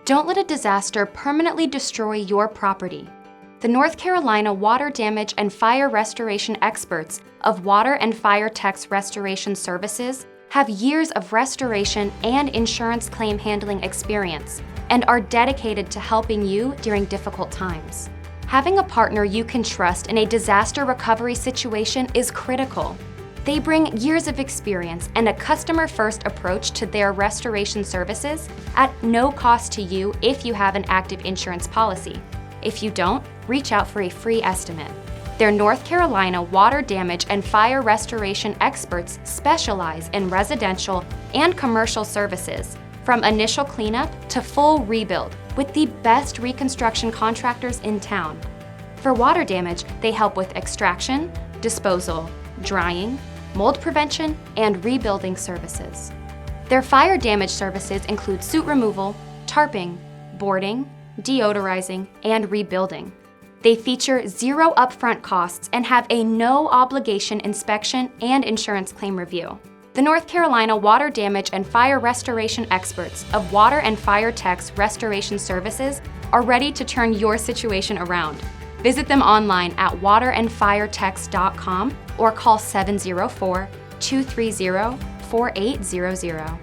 Don't let a disaster permanently destroy your property. The North Carolina water damage and fire restoration experts of Water and Fire Tech's Restoration Services have years of restoration and insurance claim handling experience and are dedicated to helping you during difficult times. Having a partner you can trust in a disaster recovery situation is critical. They bring years of experience and a customer-first approach to their restoration services at no cost to you if you have an active insurance policy. If you don't, reach out for a free estimate. Their North Carolina water damage and fire restoration experts specialize in residential and commercial services, from initial cleanup to full rebuild, with the best reconstruction contractors in town. For water damage, they help with extraction, disposal, drying, mold prevention, and rebuilding services. Their fire damage services include soot removal, tarping, boarding, deodorizing, and rebuilding. They feature zero upfront costs and have a no-obligation inspection and insurance claim review. The North Carolina water damage and fire restoration experts of Water and Fire Tech's Restoration Services are ready to turn your situation around. Visit them online at waterandfiretechs.com or call 704-230-4800.